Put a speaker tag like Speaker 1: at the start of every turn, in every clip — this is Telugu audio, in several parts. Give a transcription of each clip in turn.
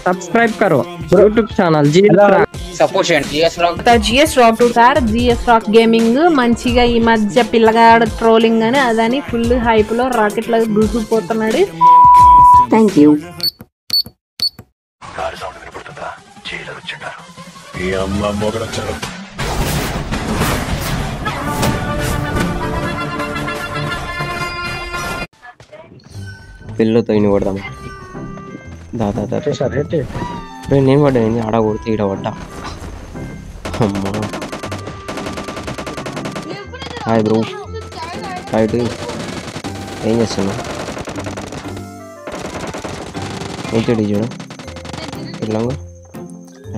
Speaker 1: सब्सक्राइब करो यूट्यूब चैनल
Speaker 2: సపోర్ట్ చేయండి GS rock
Speaker 3: GS rock sir GS rock gaming మంచిగా ఈ మధ్య పిల్లగాడు ట్రోలింగ్ అని అదని ఫుల్ హైప్ లో రాకెట్ లాగా దూసుకుపోతున్నాడు.
Speaker 4: Thank you.
Speaker 1: పిల్లతో ఇన్ని కొడదాం దాదా నేను పడ్డాను ఆడ కొడితే ఈడ పడ్డా. అమ్మా హాయ్ బ్రో హాయ్ టు ఏం చేస్తున్నా ఏంటి చూడు పిల్లంగా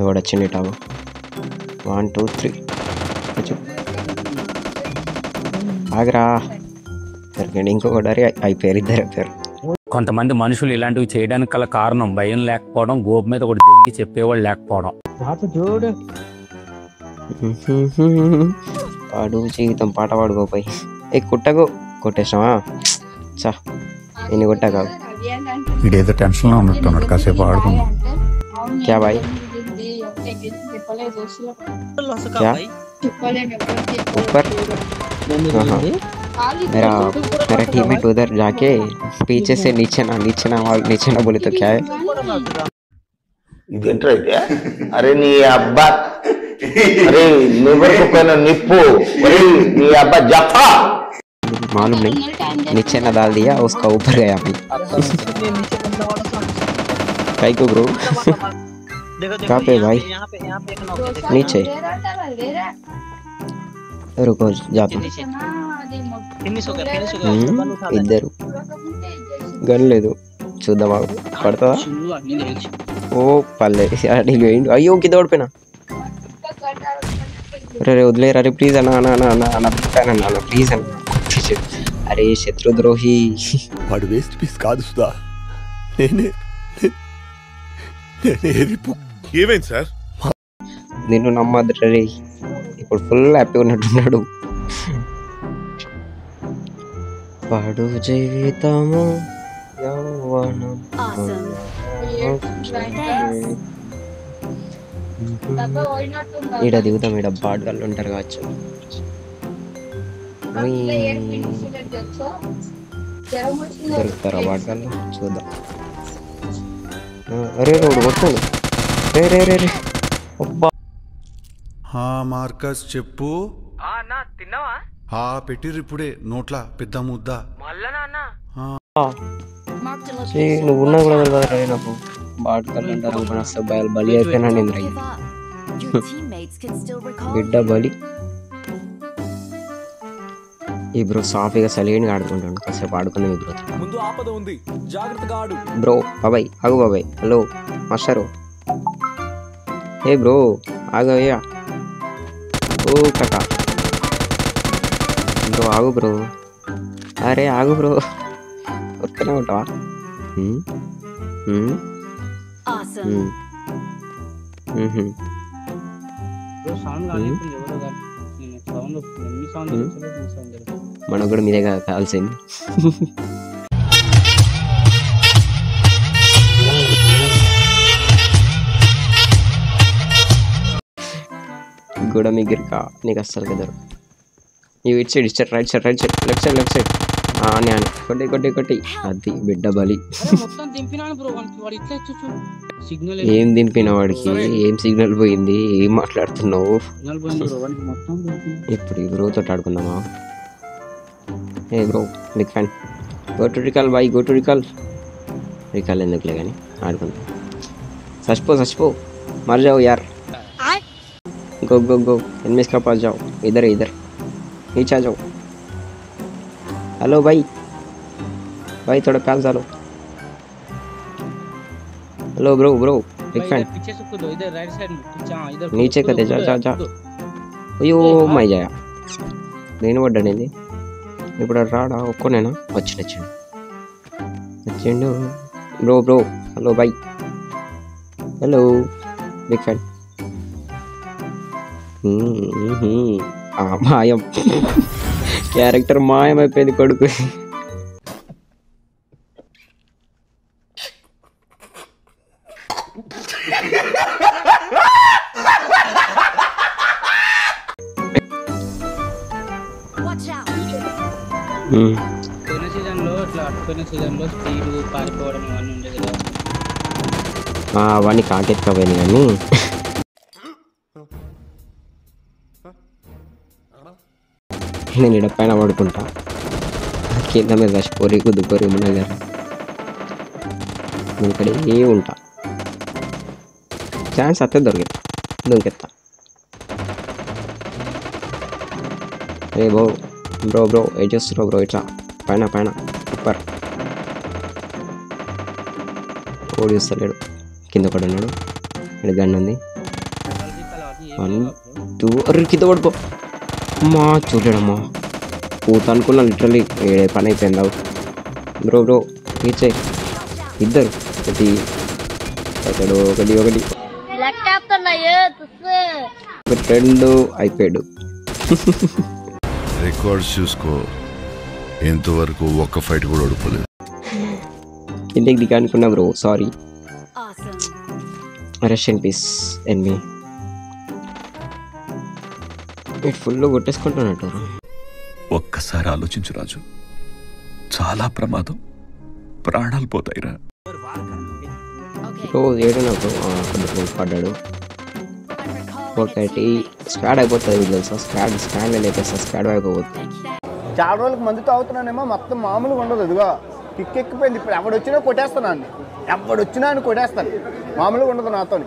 Speaker 1: ఎవడు వచ్చింది టాబు 1 2 3 ఆగరా సరికండి ఇంకొకటి అయిపోయారు ఇద్దరు అయిపోయారు.
Speaker 5: కొంతమంది మనుషులు ఇలాంటివి చేయడానికి గల కారణం భయం లేకపోవడం, గోపు మీద ఒకటి దింగి చెప్పేవాళ్ళు లేకపోవడం.
Speaker 1: పాడు జీవితం పాట పాడుకోపోయి ఏ కుట్టకు కొట్టేసావా చా ఎన్ని కొట్టా కాదు.
Speaker 6: ఇదేదో టెన్షన్ లో ఉన్నట్టున్నాడు, కాసేపు ఆడుకున్నాం.
Speaker 1: क्या भाई क्या ऊपर मेरा टीममेट उधर जाके पीछे से नीचे ना बोले तो क्या है.
Speaker 7: अरे नी अब्बा अरे लेबर को कहना निप्पो अरे नी अब्बा जफा
Speaker 1: मालूम नहीं नीचे ना डाल दिया उसका ऊपर गया अभी. भाई को ब्रो कहाँ पे भाई नीचे रुको जाता ఇద్దరు గన్ లేదు చూద్దాం పడుతుందా. ఓ పల్లె అడిగిపోయిండు అయ్యో కింద ఓడిపోయినా. అరే వదిలేరు అరే ప్లీజ్ అన్న అన్న అన్న అన్న అన్న ప్లీజ్ అన్న. అరే శత్రుద్రోహి
Speaker 6: వాడు వేస్ట్ పీస్ కాదు సుధా,
Speaker 8: ఏమైంది సార్
Speaker 1: నిన్ను నమ్మద్దు రే. ఇప్పుడు ఫుల్ హ్యాపీ ఉన్నట్టున్నాడు. పాడు జీవితము యవ్వనం ఈడ దిగుతాం. ఈడ బాడ్గాళ్ళు ఉంటారు కావచ్చు. దొరుకుతారా బాడ్గాళ్ళు చూద్దాం. అరే రోడ్డు కొట్టాడు రే రే రే రే అబ్బా.
Speaker 6: మార్కస్ చెప్పు. పెట్టిర్రు ఇప్పుడే నోట్లా పెద్ద ముద్ద.
Speaker 1: నువ్వు ఉన్నా కూడా కదా నాకు బాడ్గాళ్ళు అంటారు అనుకుని వస్తే బలి అయిపోయినా నేను రై బిడ్డ బలి. ఈ బ్రో సాఫీగా సలీని ఆడుకుంటాడు కాసేపు ఆడుకునే బ్రో. బ్రో బాబాయ్ ఆగు బాబాయ్. హలో మాస్టరు ఏ బ్రో ఆగయ్యా. ఓ కాకా బ్రో ఆగు బ్రో. అరే ఆగు బ్రో ఒక్కనే ఉంటావా. మనకు కూడా మీరే కావాల్సింది. కూడా మీ గిరికా నీకు అస్సలు కదరు. ఇవి ఇటు సైడ్ ఇచ్చారు right side right side left side left side అని అని కొట్టి కొట్టి కొట్టి అది బిడ్డ బలి. ఏం దింపిన వాడికి ఏం సిగ్నల్ పోయింది ఏం మాట్లాడుతున్నావు. ఇప్పుడు ఈ బ్రోతో ఆడుకుందామా. ఏ bro big fan go to recall boy go to recall. Recall ఎందుకులే కానీ ఆడుకుందాం. సచ్చిపో మర్ जाओ यार. गो गो गो एनिमीज के पास जाओ. इधर नीचे आ जाओ. हेलो भाई थोड़ा प्यार डालो. हेलो ब्रो बिग फैन नीचे कर दे जा. అయ్యో మై జాయా నేను పడ్డానండి. ఇప్పుడు రాడా ఒక్కనేనా వచ్చిండు bro. Hello boy hello big fan. మాయం క్యారెక్టర్ మాయమైపోయింది కొడుకు.
Speaker 8: పోయిన సీజన్లో ఇట్లా అటుపోయిన సీజన్లో స్పీడ్ పారిపోవడం అవన్నీ ఉండేది కదా.
Speaker 1: అవన్నీ కాకెత్తుకపోయింది కానీ నేను ఇడ పైన పడుకుంటా కింద మీద చచ్చిపోరి గుద్దుకోరి మన దగ్గర నేను ఇక్కడ ఉంటా ఛాన్స్ అత్తే దొరికెత్తా అరే బ్రో ఏం చేస్తున్నావు బ్రో ఇట్లా పైన సూపర్ ఓడి వస్తలేడు కింద కూడా ఉన్నాడు ఇక్కడ గన్ ఉంది 1 2 అరే కింద పడిపో అమ్మా చూడమ్మా పూత అనుకున్నా లిటరలీ ఏడే పని అయిపోయింది బ్రో రీచ్ ఇద్దరు ఒకటి రెండు అయిపోయాడు
Speaker 9: రికార్డ్స్ చూసుకో ఇంతవరకు ఒక్క ఫైట్ కూడా ఓడిపోలేదు
Speaker 1: కిందకి దిగా అనుకున్నా bro sorry rest in peace enemy full కొట్టేసుకుంటున్నట్టు
Speaker 9: ఒక్కసారి ఆలోచించు రాజు చాలా ప్రమాదం ప్రాణాలు పోతాయిరా
Speaker 1: బ్రో ఏడున్నా బ్రో అక్కడ పడ్డాడు ఒకటి స్క్వాడ్ అయిపోతుంది తెలుసా స్క్వాడ్ లేపేస్తా స్క్వాడ్ అయిపోతుంది
Speaker 10: చాలా రోజులకు మందు తాగుతున్నానేమో మొత్తం మామూలుగా ఉండదు ఇదిగో ఎక్కిపోయింది ఇప్పుడు ఎవడొచ్చినా కొట్టేస్తాను అని కొట్టేస్తాను మామూలుగా ఉండదు నాతో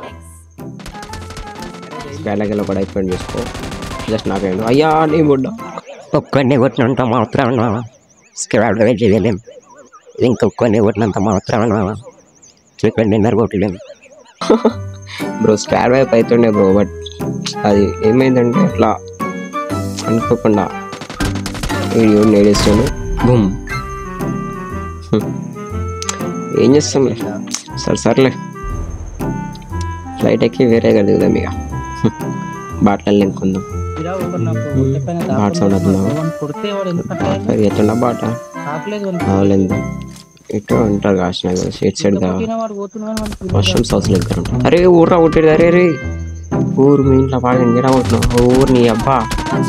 Speaker 1: స్క్వాడ్లకి కూడా అయిపోయింది చూసుకో జస్ట్ నాకేండు అయ్యా నీ బుడ్డ
Speaker 11: ఒక్కడిని కొట్టినంత మాత్రాన స్క్వాడ్ చేయలేం ఇంకొక్కడిని కొట్టినంత మాత్రాన చికెన్ డిన్నర్ కొట్టలేం
Speaker 1: బ్రో స్క్వాడ్ వైపు అవుతుండే బ్రో బట్ అది ఏమైందంటే అట్లా అనుకోకుండా వీడియో నేడేస్తాను బూమ్ ఏం చేస్తాంలే సర్లే ఫ్లైట్ ఎక్కి వేరే కలుగుదాం ఇక బాటలు నింపుకుందాం బాట సౌండ్ అవుతుందా ఎట్లా బాట అవలేదు ఇటు ఉంటారు కాసిన ఇటు సైడ్ మష్రూమ్స్ హౌస్ దగ్గర ఉంటారు అరే ఊర్రా కొట్టేది అరే ఊరు మీ ఇంట్లో బాగా ఎంజాయ్ కొట్టినావు ఊరు నీ అబ్బా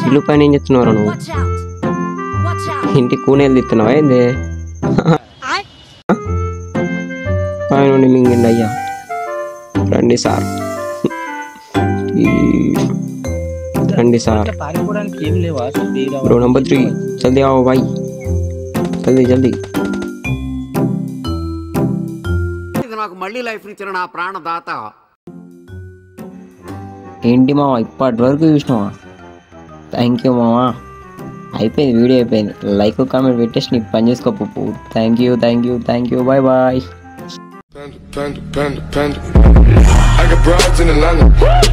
Speaker 1: ఇల్లు పైన ఏం చెప్తున్నావు నువ్వు ఇంటి కూనేలు తిత్తున్నావా ఏంది పైన మింగిండి అయ్యా రండి సార్ బ్రో నంబర్ 3 జల్దీ आओ भाई జల్దీ
Speaker 12: నాకు మళ్ళీ లైఫ్ ఇచ్చిన నా ప్రాణదాత
Speaker 1: ఏంటి మావా ఇప్పటి వరకు చూసినావా థ్యాంక్ యూ మావా అయిపోయింది వీడియో అయిపోయింది లైక్ కామెంట్ పెట్టేసి నీకు పని చేసుకోపు thank you bye
Speaker 9: I got broads in Atlanta,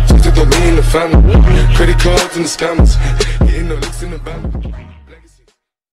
Speaker 9: just to throw me in the family. Credit cards and the scammers, getting no licks in the bank.